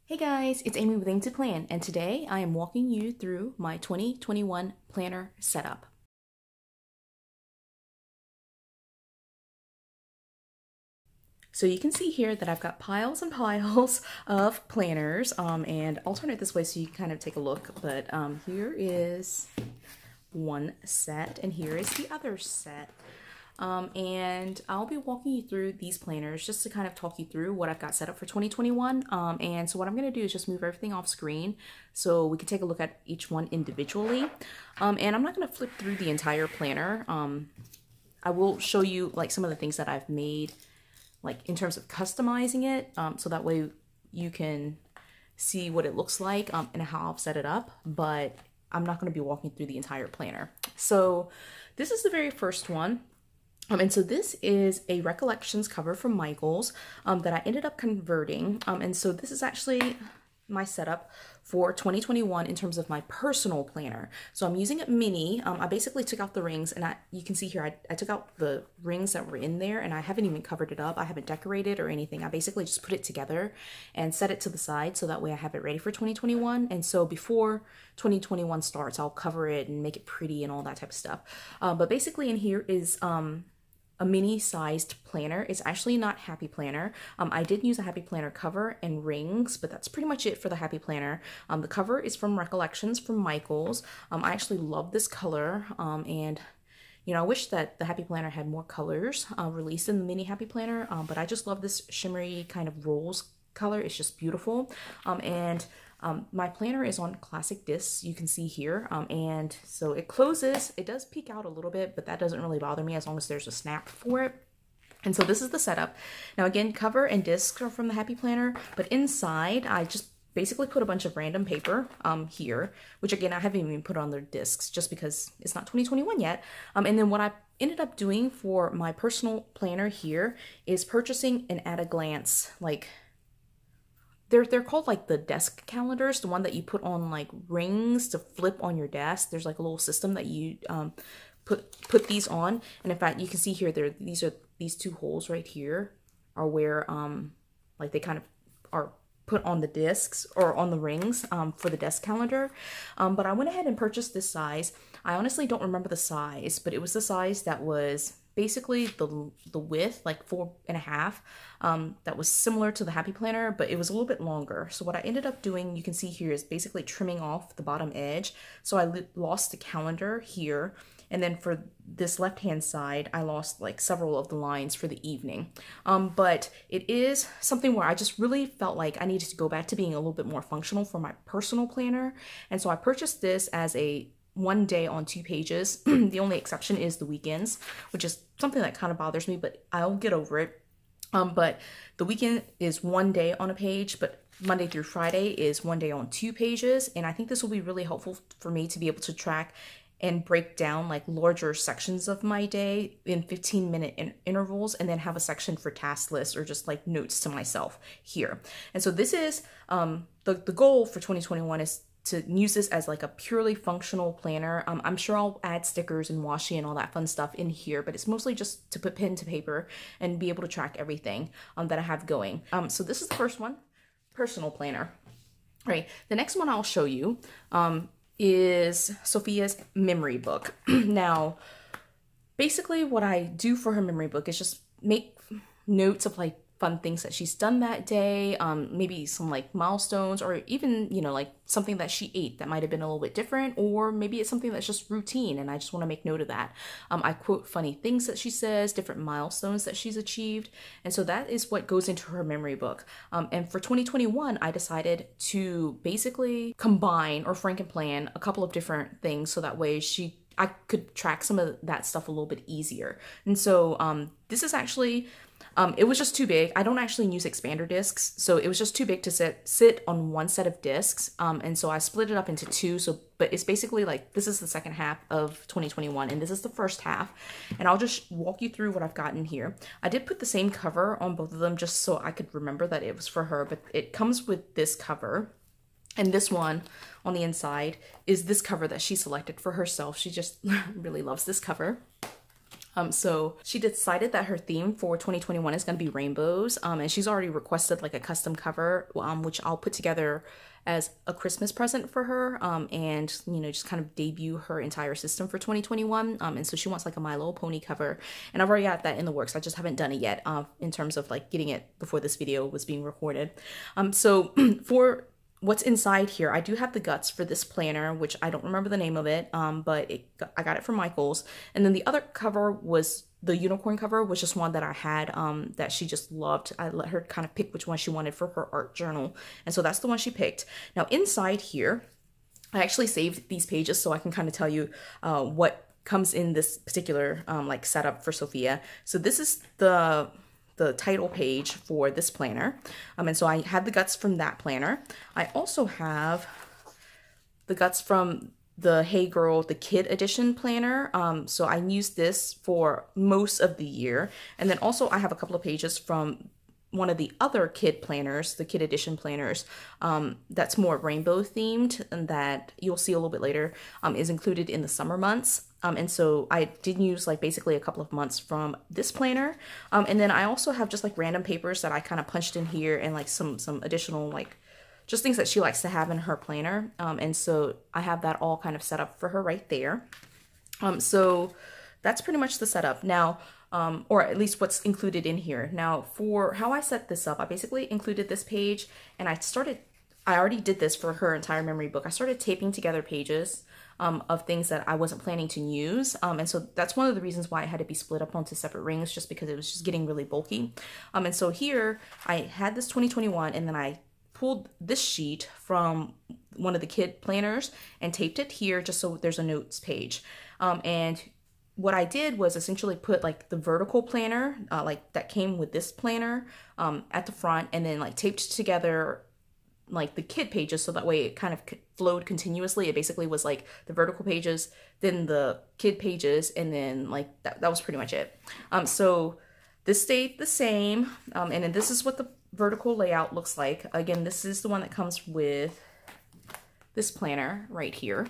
Hey guys, it's Amy with aim.to.plan, and today I am walking you through my 2021 planner setup. So you can see here that I've got piles and piles of planners, and I'll turn it this way so you can kind of take a look, but here is one set and here is the other set. And I'll be walking you through these planners just to kind of talk you through what I've got set up for 2021. And so what I'm going to do is just move everything off screen so we can take a look at each one individually. And I'm not going to flip through the entire planner. I will show you like some of the things that I've made like in terms of customizing it, so that way you can see what it looks like and how I've set it up, but I'm not going to be walking through the entire planner. So this is the very first one. And so this is a Recollections cover from Michaels that I ended up converting. And so this is actually my setup for 2021 in terms of my personal planner. So I'm using it mini. I basically took out the rings, and you can see here I took out the rings that were in there, and I haven't even covered it up. I haven't decorated or anything. I basically just put it together and set it to the side so that way I have it ready for 2021. And so before 2021 starts, I'll cover it and make it pretty and all that type of stuff. But basically in here is a mini-sized planner. It's actually not Happy Planner. I did use a Happy Planner cover and rings, but that's pretty much it for the Happy Planner. The cover is from Recollections from Michaels. I actually love this color, and you know, I wish that the Happy Planner had more colors released in the mini Happy Planner, but I just love this shimmery kind of rose color. It's just beautiful. My planner is on classic discs, you can see here, and so it closes. It does peek out a little bit, but that doesn't really bother me as long as there's a snap for it. And so this is the setup. Now again, cover and discs are from the Happy Planner, but inside I just basically put a bunch of random paper here, which again I haven't even put on the discs just because it's not 2021 yet. And then what I ended up doing for my personal planner here is purchasing an at a glance, like they're called like the desk calendars, the one that you put on like rings to flip on your desk. There's like a little system that you put these on, and in fact you can see here these two holes right here are where like they kind of are put on the discs or on the rings for the desk calendar. But I went ahead and purchased this size. I honestly don't remember the size, but it was the size that was basically the width, like 4.5, that was similar to the Happy Planner, but it was a little bit longer. So what I ended up doing, you can see here, is basically trimming off the bottom edge. So I lost the calendar here, and then for this left-hand side, I lost like several of the lines for the evening. But it is something where I just really felt like I needed to go back to being a little bit more functional for my personal planner. And so I purchased this as a 1 day on 2 pages. The only exception is the weekends, which is something that kind of bothers me, but I'll get over it. But the weekend is 1 day on a page, but Monday through Friday is 1 day on 2 pages. And I think this will be really helpful for me to be able to track and break down like larger sections of my day in 15-minute intervals, and then have a section for task lists or just like notes to myself here. And so this is the goal for 2021 is to use this as like a purely functional planner. I'm sure I'll add stickers and washi and all that fun stuff in here, but it's mostly just to put pen to paper and be able to track everything that I have going. So this is the first one, personal planner. All right, the next one I'll show you is Sophia's memory book. Now, basically what I do for her memory book is just make notes of like fun things that she's done that day, maybe some like milestones, or even, you know, like something that she ate that might have been a little bit different, or maybe it's something that's just routine and I just want to make note of that. I quote funny things that she says, different milestones that she's achieved, and so that is what goes into her memory book. And for 2021, I decided to basically combine or Frankenplan a couple of different things so that way I could track some of that stuff a little bit easier. And so this is actually, it was just too big. I don't actually use expander discs, so it was just too big to sit on one set of discs. And so I split it up into 2. But it's basically like, this is the second half of 2021, and this is the first half. And I'll just walk you through what I've gotten here. I did put the same cover on both of them just so I could remember that it was for her, but it comes with this cover. And this one on the inside is this cover that she selected for herself. She just really loves this cover. So she decided that her theme for 2021 is going to be rainbows. And she's already requested like a custom cover, which I'll put together as a Christmas present for her, and you know, just kind of debut her entire system for 2021. And so she wants like a My Little Pony cover, and I've already got that in the works. I just haven't done it yet, in terms of like getting it before this video was being recorded. So for what's inside here, I do have the guts for this planner, which I don't remember the name of it, but I got it from Michael's. And then the other cover was the unicorn cover, was just one that I had that she just loved. I let her kind of pick which one she wanted for her art journal, and so that's the one she picked. Now inside here, I actually saved these pages so I can kind of tell you what comes in this particular like setup for Sophia. So this is the title page for this planner, and so I had the guts from that planner. I also have the guts from the Hey Girl, the Kid Edition planner. So I used this for most of the year. And then also I have a couple of pages from one of the other kid planners, the Kid Edition planners, that's more rainbow themed, and that you'll see a little bit later is included in the summer months. And so I did use like basically a couple of months from this planner. And then I also have just like random papers that I kind of punched in here, and like some additional like just things that she likes to have in her planner. And so I have that all kind of set up for her right there. So that's pretty much the setup now, or at least what's included in here. Now for how I set this up, I basically included this page, and I already did this for her entire memory book. I started taping together pages of things that I wasn't planning to use. And so that's one of the reasons why it had to be split up onto separate rings, just because it was just getting really bulky. And so here I had this 2021, and then I pulled this sheet from one of the kid planners and taped it here just so there's a notes page. And what I did was essentially put like the vertical planner, like that came with this planner, at the front, and then like taped together like the kid pages, so that way it kind of flowed continuously. It basically was like the vertical pages, then the kid pages, and then like that was pretty much it. So this stayed the same, and then this is what the vertical layout looks like. Again, this is the one that comes with this planner right here.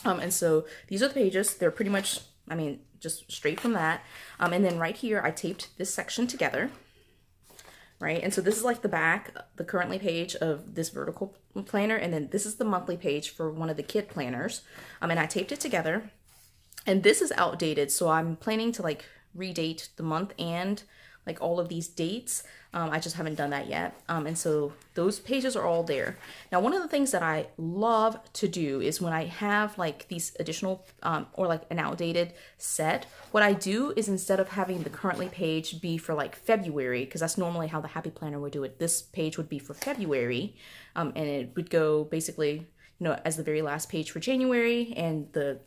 And so these are the pages. They're pretty much, I mean, just straight from that. And then right here, I taped this section together, right? And so this is like the back, the currently page of this vertical planner. And then this is the monthly page for one of the kid planners. And I taped it together. And this is outdated, so I'm planning to like redate the month and like all of these dates. I just haven't done that yet. And so those pages are all there. Now, one of the things that I love to do is when I have like these additional or like an outdated set, what I do is instead of having the currently page be for like February, because that's normally how the Happy Planner would do it, this page would be for February, and it would go basically, you know, as the very last page for January, and the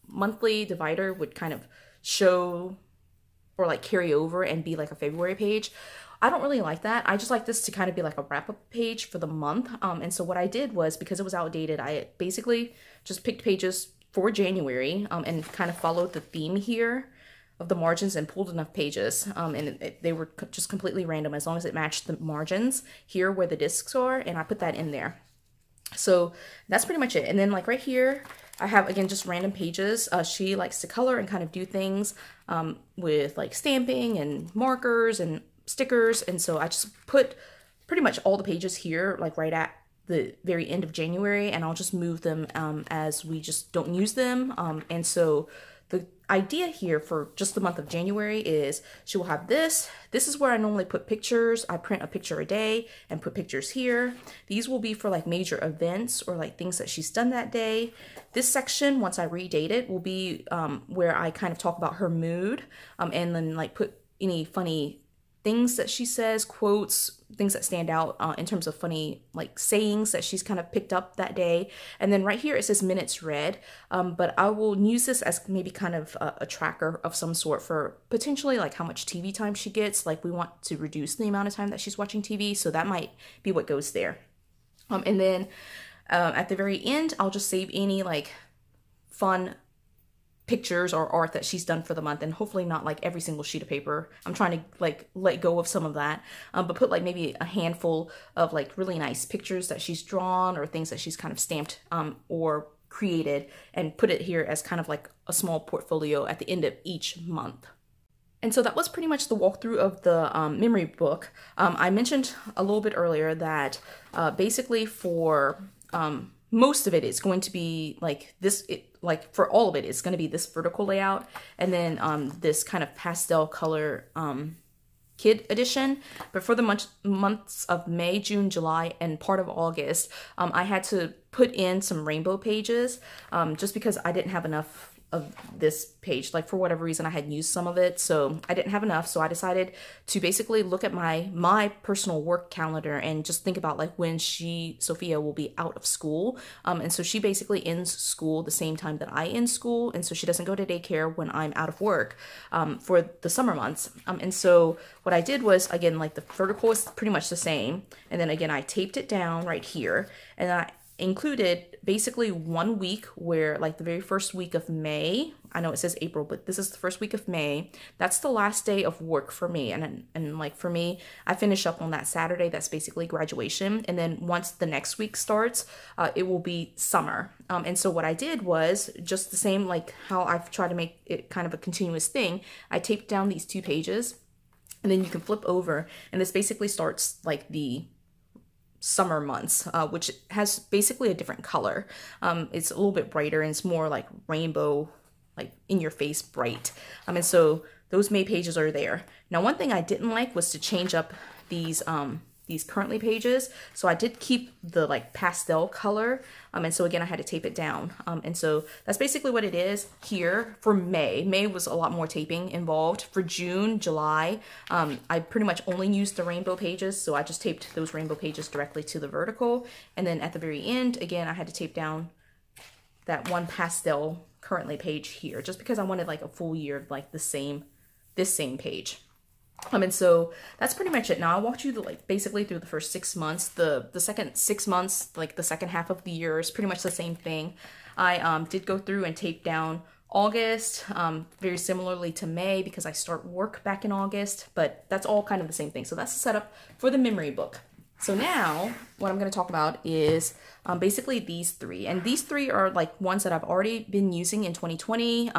monthly divider would kind of show or like carry over and be like a February page. I don't really like that. I just like this to kind of be like a wrap-up page for the month. And so what I did was, because it was outdated, I basically just picked pages for January and kind of followed the theme here of the margins and pulled enough pages. And they were just completely random as long as it matched the margins here where the discs are, and I put that in there. So that's pretty much it. And then like right here, I have, again, just random pages. She likes to color and kind of do things with like stamping and markers and stickers. And so I just put pretty much all the pages here, like right at the very end of January, and I'll just move them as we just don't use them. And so the idea here for just the month of January is she will have this. This is where I normally put pictures. I print a picture a day and put pictures here. These will be for like major events or like things that she's done that day. This section, once I redate it, will be where I kind of talk about her mood, and then like put any funny things that she says, quotes, things that stand out in terms of funny like sayings that she's kind of picked up that day. And then right here it says minutes read, but I will use this as maybe kind of a tracker of some sort for potentially like how much TV time she gets. Like we want to reduce the amount of time that she's watching TV, so that might be what goes there. And then at the very end, I'll just save any like fun pictures or art that she's done for the month, and hopefully not like every single sheet of paper. I'm trying to like let go of some of that, but put like maybe a handful of like really nice pictures that she's drawn or things that she's kind of stamped or created and put it here as kind of like a small portfolio at the end of each month. And so that was pretty much the walkthrough of the memory book. I mentioned a little bit earlier that basically for most of it, it's going to be like this, like for all of it, it's going to be this vertical layout, and then this kind of pastel color kid edition. But for the months of May, June, July, and part of August, I had to put in some rainbow pages just because I didn't have enough of this page. Like for whatever reason, I had used some of it, so I didn't have enough. So I decided to basically look at my personal work calendar and just think about like when Sophia will be out of school. And so she basically ends school the same time that I end school, and so she doesn't go to daycare when I'm out of work for the summer months. And so what I did was, again, like the vertical is pretty much the same, and then again I taped it down right here, and I included basically 1 week where, like the very first week of May, I know it says April, but this is the first week of May. That's the last day of work for me. And like for me, I finish up on that Saturday. That's basically graduation. And then once the next week starts, it will be summer. And so what I did was just the same, like how I've tried to make it kind of a continuous thing. I taped down these 2 pages, and then you can flip over, and this basically starts like the summer months, which has basically a different color. It's a little bit brighter, and it's more like rainbow, like in your face bright. And so those May pages are there. Now, one thing I didn't like was to change up these currently pages. So I did keep the like pastel color. And so again, I had to tape it down. And so that's basically what it is here for May. May was a lot more taping involved. For June, July, I pretty much only used the rainbow pages. So I just taped those rainbow pages directly to the vertical. And then at the very end, again, I had to tape down that one pastel currently page here, just because I wanted like a full year of like this same page. And so that's pretty much it. Now I walked you like basically through the first 6 months. The second 6 months, like the second half of the year, is pretty much the same thing. I did go through and tape down August, very similarly to May, because I start work back in August, but that's all kind of the same thing. So that's the setup for the memory book. So now what I'm going to talk about is basically these 3. And these 3 are like ones that I've already been using in 2020,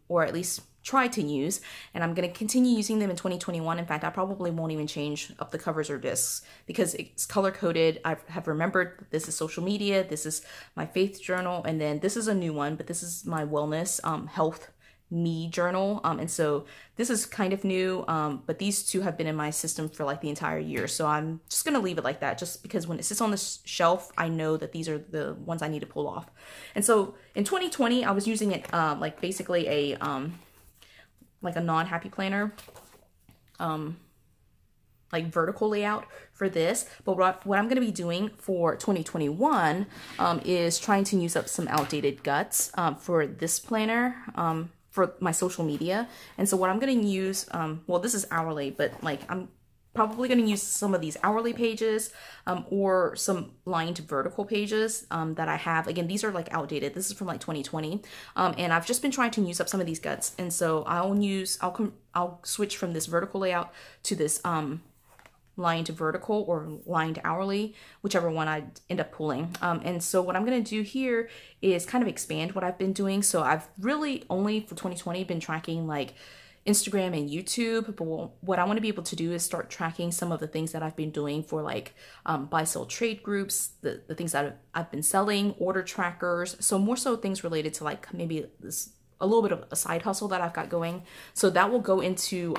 or at least try to use, and I'm going to continue using them in 2021. In fact, I probably won't even change up the covers or discs because it's color coded. I have remembered this is social media, this is my faith journal, and then this is a new one, but this is my wellness health me journal. And so this is kind of new, but these 2 have been in my system for like the entire year. So I'm just going to leave it like that, just because when it sits on the shelf, I know that these are the ones I need to pull off. And so in 2020, I was using it like basically a like a non-happy planner, like vertical layout for this. But what I'm going to be doing for 2021 is trying to use up some outdated guts for this planner for my social media. And so what I'm going to use, well, this is hourly, but like I'm probably going to use some of these hourly pages or some lined vertical pages that I have. Again, these are like outdated. This is from like 2020. And I've just been trying to use up some of these guts. And so I'll switch from this vertical layout to this lined vertical or lined hourly, whichever one I end up pulling. And so what I'm going to do here is kind of expand what I've been doing. So I've really only for 2020 been tracking like Instagram and YouTube, but what I want to be able to do is start tracking some of the things that I've been doing for like buy-sell trade groups, the things that I've been selling, order trackers, so more so things related to like maybe a little bit of a side hustle that I've got going. So that will go into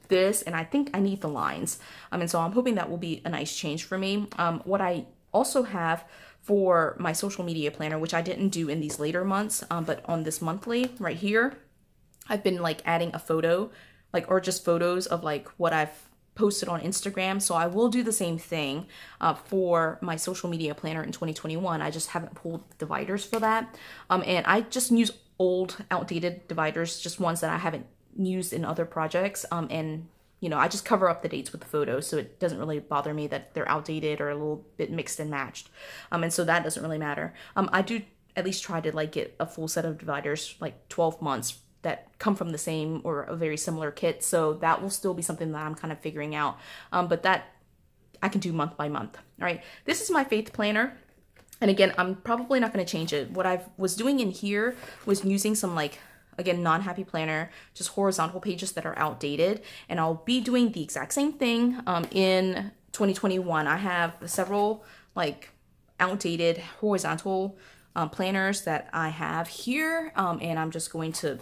this, and I think I need the lines. And so I'm hoping that will be a nice change for me. What I also have for my social media planner, which I didn't do in these later months, but on this monthly right here, I've been like adding a photo, like, or just photos of like what I've posted on Instagram. So I will do the same thing for my social media planner in 2021. I just haven't pulled dividers for that. And I just use old, outdated dividers, just ones that I haven't used in other projects. And, you know, I just cover up the dates with the photos, so it doesn't really bother me that they're outdated or a little bit mixed and matched. And so that doesn't really matter. I do at least try to like get a full set of dividers, like 12 months that come from the same or a very similar kit. So that will still be something that I'm kind of figuring out. But that I can do month by month. All right. This is my faith planner. And again, I'm probably not going to change it. What I was doing in here was using some like, again, non-happy planner, just horizontal pages that are outdated. And I'll be doing the exact same thing in 2021. I have several like outdated horizontal planners that I have here. And I'm just going to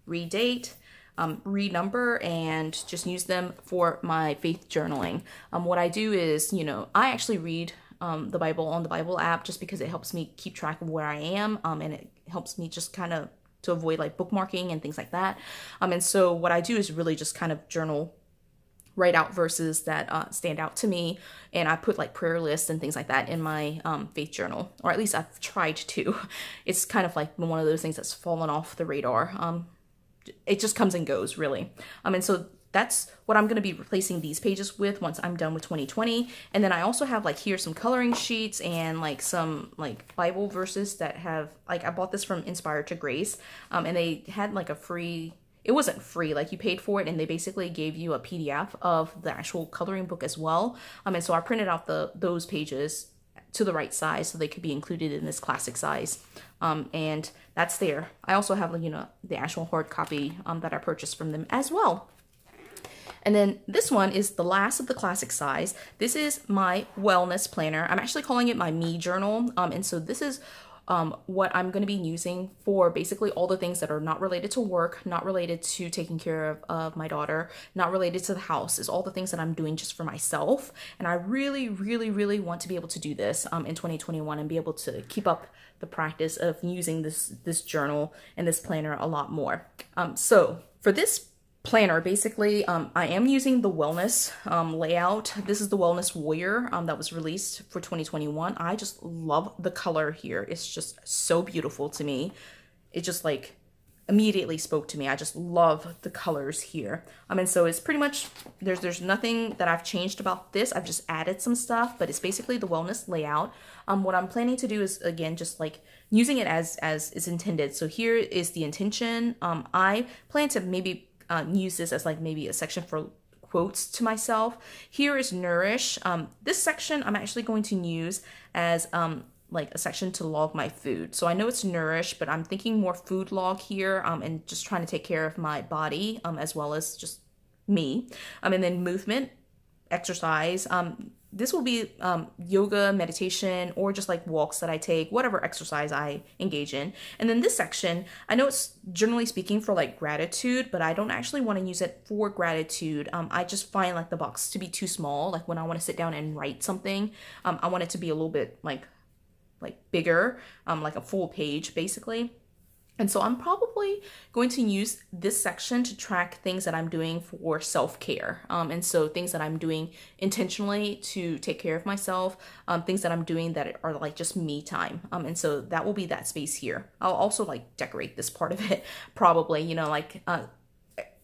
redate, renumber, and just use them for my faith journaling. What I do is, you know, I actually read the Bible on the Bible app just because it helps me keep track of where I am, and it helps me just kind of to avoid like bookmarking and things like that. And so what I do is really just kind of journal, write out verses that stand out to me, and I put like prayer lists and things like that in my faith journal, or at least I've tried to. It's kind of like one of those things that's fallen off the radar. It just comes and goes, really. And so that's what I'm going to be replacing these pages with once I'm done with 2020. And then I also have like here some coloring sheets and like some like Bible verses that have like, I bought this from Inspired to Grace, and they had like a free, it wasn't free, like you paid for it, and they basically gave you a PDF of the actual coloring book as well. And so I printed out those pages to the right size so they could be included in this classic size. And that's there. I also have, you know, the actual hard copy that I purchased from them as well. And then this one is the last of the classic size. This is my wellness planner. I'm actually calling it my me journal. And so this is what I'm going to be using for basically all the things that are not related to work, not related to taking care of my daughter, not related to the house, is all the things that I'm doing just for myself. And I really, really, really want to be able to do this in 2021 and be able to keep up the practice of using this journal and this planner a lot more. So for this planner, basically, I am using the wellness layout. This is the Wellness Warrior that was released for 2021. I just love the color here. It's just so beautiful to me. It just like immediately spoke to me. I just love the colors here. And so it's pretty much, there's nothing that I've changed about this. I've just added some stuff, but it's basically the wellness layout. What I'm planning to do is, again, just like using it as is intended. So here is the intention. I plan to maybe use this as like maybe a section for quotes to myself. Here is nourish. This section I'm actually going to use as like a section to log my food. So I know it's nourish, but I'm thinking more food log here, and just trying to take care of my body as well as just me. And then movement, exercise. This will be yoga, meditation, or just like walks that I take, whatever exercise I engage in. And then this section, I know it's generally speaking for like gratitude, but I don't actually want to use it for gratitude. I just find like the box to be too small. Like when I want to sit down and write something, I want it to be a little bit like bigger, like a full page basically. And so I'm probably going to use this section to track things that I'm doing for self-care. And so things that I'm doing intentionally to take care of myself, things that I'm doing that are like just me time. And so that will be that space here. I'll also like decorate this part of it probably, you know, like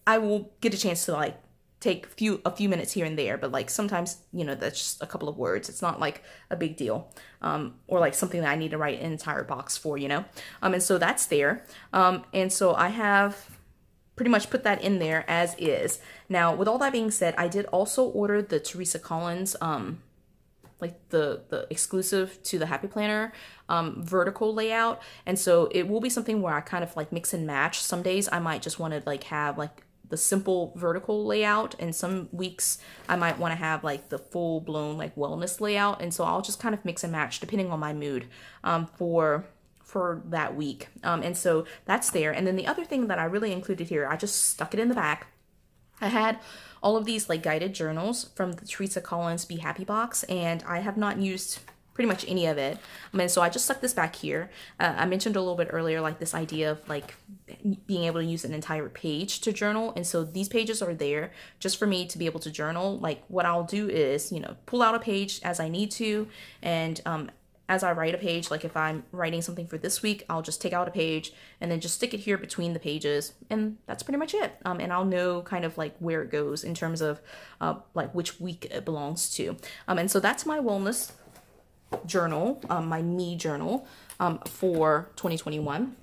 I will get a chance to like take a few minutes here and there, but like sometimes, you know, that's just a couple of words. It's not like a big deal, or like something that I need to write an entire box for, you know. And so that's there. And so I have pretty much put that in there as is. Now, with all that being said, I did also order the Teresa Collins, like the exclusive to the Happy Planner vertical layout. And so it will be something where I kind of like mix and match. Some days I might just want to like have like the simple vertical layout, and some weeks I might want to have like the full blown like wellness layout. And so I'll just kind of mix and match depending on my mood for that week. And so that's there. And then the other thing that I really included here, I just stuck it in the back. I had all of these like guided journals from the Teresa Collins Be Happy box, and I have not used pretty much any of it. So I just stuck this back here. I mentioned a little bit earlier, like this idea of like being able to use an entire page to journal. And so these pages are there just for me to be able to journal. Like what I'll do is, you know, pull out a page as I need to. And as I write a page, like if I'm writing something for this week, I'll just take out a page and then just stick it here between the pages. And that's pretty much it. And I'll know kind of like where it goes in terms of like which week it belongs to. And so that's my wellness journal, my me journal for 2021.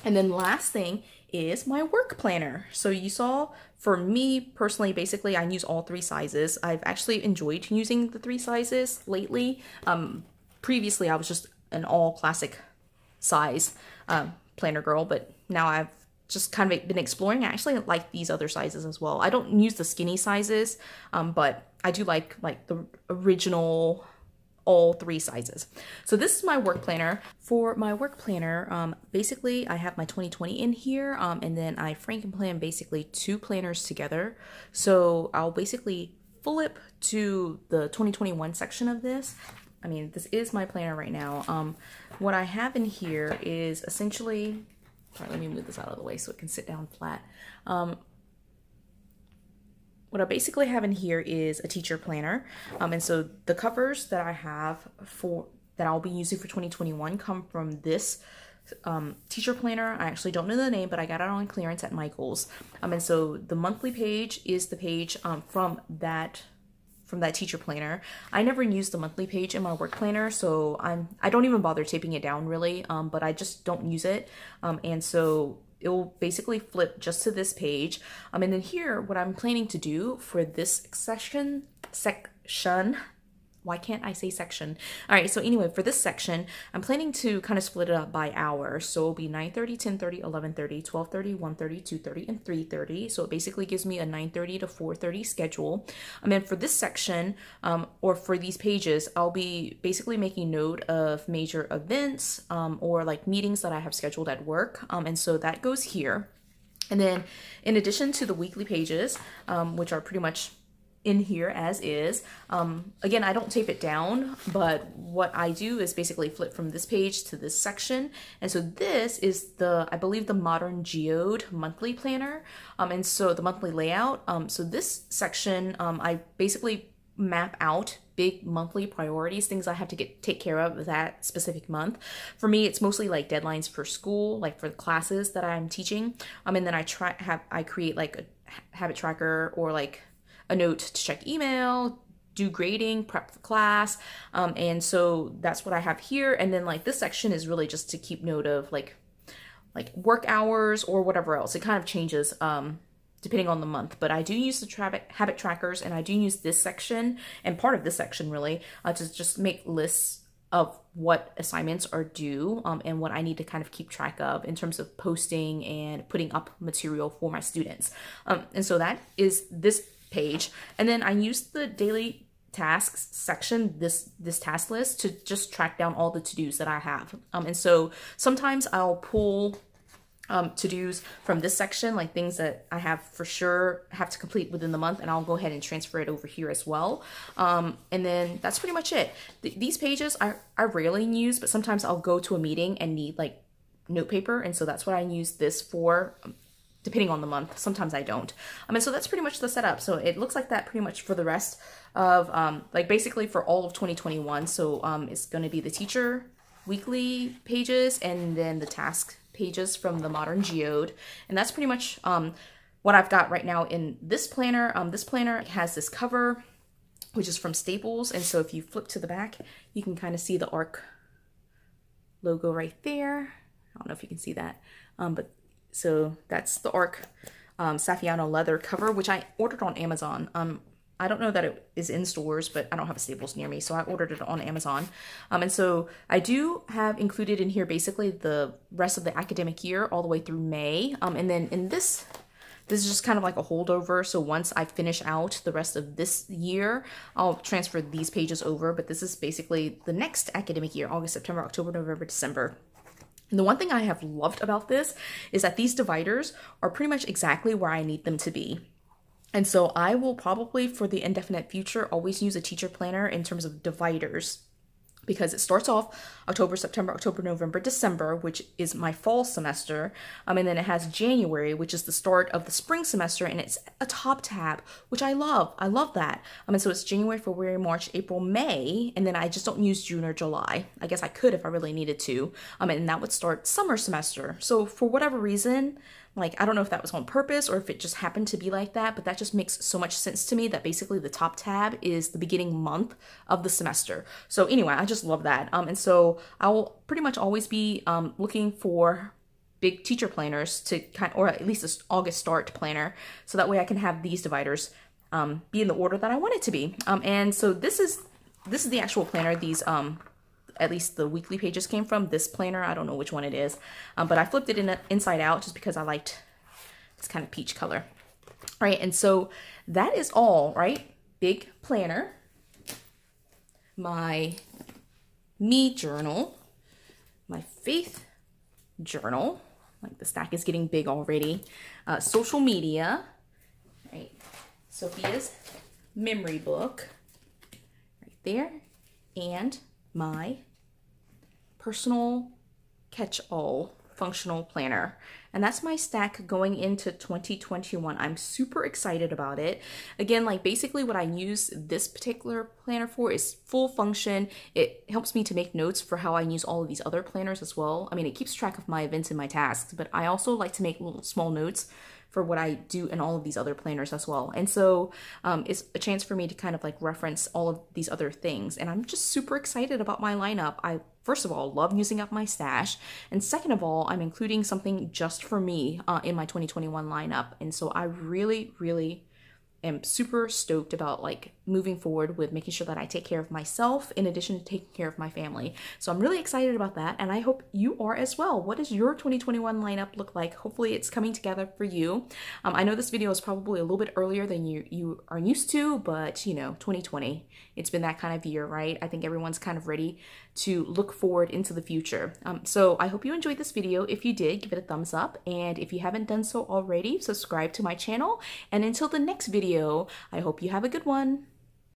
And then last thing is my work planner. So you saw, for me personally, basically I use all 3 sizes. I've actually enjoyed using the 3 sizes lately. Previously I was just an all classic size planner girl, but now I've just kind of been exploring. I actually like these other sizes as well. I don't use the skinny sizes, but I do like the original all 3 sizes. So this is my work planner. For my work planner, basically I have my 2020 in here, and then I Frankenplan basically 2 planners together. So I'll basically flip to the 2021 section of this. I mean, this is my planner right now. What I have in here is essentially, sorry, let me move this out of the way so it can sit down flat. What I basically have in here is a teacher planner. And so the covers that I have that I'll be using for 2021 come from this teacher planner. I actually don't know the name, but I got it on clearance at Michael's. And so the monthly page is the page from that teacher planner. I never use the monthly page in my work planner, so I don't even bother taping it down really, but I just don't use it. And so it will basically flip just to this page. And then here, what I'm planning to do for this section, why can't I say section? All right, so anyway, for this section, I'm planning to kind of split it up by hour. So it'll be 9:30, 10:30, 11:30, 12:30, 1:30, 2:30, and 3:30. So it basically gives me a 9:30 to 4:30 schedule. And then for this section, or for these pages, I'll be basically making note of major events or like meetings that I have scheduled at work. And so that goes here. And then in addition to the weekly pages, which are pretty much in here as is. Again, I don't tape it down, but what I do is basically flip from this page to this section. And so this is I believe the Modern Geode monthly planner. And so the monthly layout. So this section, I basically map out big monthly priorities, things I have to take care of that specific month. For me, it's mostly like deadlines for school, like for the classes that I'm teaching. And then I create like a habit tracker or like a note to check email, do grading, prep for class. And so that's what I have here. And then like this section is really just to keep note of like work hours or whatever else. It kind of changes depending on the month, but I do use the habit trackers, and I do use this section and part of this section really to just make lists of what assignments are due and what I need to kind of keep track of in terms of posting and putting up material for my students. And so that is this page. And then I use the daily tasks section, this task list, to just track down all the to-dos that I have. And so sometimes I'll pull to-dos from this section, like things that I have for sure have to complete within the month, and I'll go ahead and transfer it over here as well. And then that's pretty much it. These pages I rarely use, but sometimes I'll go to a meeting and need like note paper, and so that's what I use this for, depending on the month. Sometimes I don't. And so that's pretty much the setup. So it looks like that pretty much for the rest of, like basically for all of 2021. So it's going to be the teacher weekly pages and then the task pages from the Modern Geode. And that's pretty much what I've got right now in this planner. This planner has this cover, which is from Staples. And so if you flip to the back, you can kind of see the ARC logo right there. I don't know if you can see that, but so that's the ARC Saffiano leather cover, which I ordered on Amazon. I don't know that it is in stores, but I don't have a Staples near me, so I ordered it on Amazon. And so I do have included in here basically the rest of the academic year all the way through May. And then in this is just kind of like a holdover. So once I finish out the rest of this year, I'll transfer these pages over. But this is basically the next academic year, August, September, October, November, December. And the one thing I have loved about this is that these dividers are pretty much exactly where I need them to be. And so I will probably, for the indefinite future, always use a teacher planner in terms of dividers, because it starts off October, September, October, November, December, which is my fall semester. And then it has January, which is the start of the spring semester, and it's a top tab, which I love. I love that. And so it's January, February, March, April, May, and then I just don't use June or July. I guess I could if I really needed to. And that would start summer semester. So for whatever reason, like, I don't know if that was on purpose or if it just happened to be like that, but that just makes so much sense to me that basically the top tab is the beginning month of the semester. So anyway, I just love that. And so I will pretty much always be looking for big teacher planners to or at least an August start planner, so that way I can have these dividers be in the order that I want it to be. And so this is the actual planner. These at least the weekly pages came from. This planner, I don't know which one it is, but I flipped it inside out just because I liked this kind of peach color. All right, and so that is all, right? Big planner, my me journal, my faith journal, like the stack is getting big already, social media, right? Sophia's memory book right there, and my personal catch-all functional planner. And that's my stack going into 2021. I'm super excited about it. Again, like basically what I use this particular planner for is full function. It helps me to make notes for how I use all of these other planners as well. I mean, it keeps track of my events and my tasks, but I also like to make little small notes for what I do in all of these other planners as well. And so it's a chance for me to kind of like reference all of these other things. And I'm just super excited about my lineup. I, first of all, love using up my stash. And second of all, I'm including something just for me in my 2021 lineup. And so I really, really am super stoked about like moving forward with making sure that I take care of myself in addition to taking care of my family. So I'm really excited about that, and I hope you are as well. What does your 2021 lineup look like? Hopefully it's coming together for you. I know this video is probably a little bit earlier than you are used to, but you know, 2020, it's been that kind of year, right? I think everyone's kind of ready to look forward into the future. So I hope you enjoyed this video. If you did, give it a thumbs up, and if you haven't done so already, subscribe to my channel. And until the next video, I hope you have a good one.